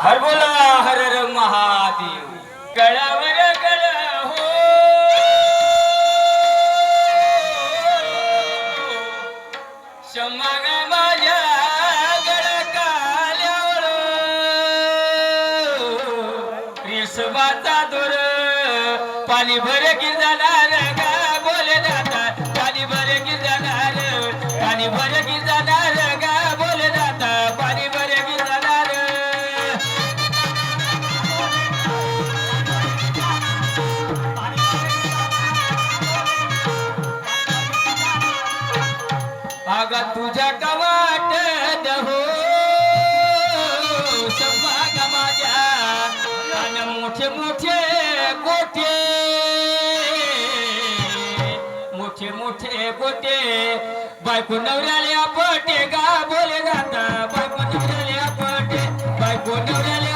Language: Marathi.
हर बोला हर हर महादेव. गळावर गळ हो शमाग माझ्या गळकाल्यावर रेशमाचा दोर पाणी भर की जाणार गा बोले जाता पाणी भर की जाणार पाणी भर की जाणार गा बोले जाता पाणी भर की जाणार. आगा तुझ्या कवाट हो संभाग माझ्या आणि मोठे मोठे गोटे मोठे मोठे गोटे बायको नवऱ्याले आपटे गा बोले जाता बायको नवऱ्याले आपटे बायको नवऱ्याले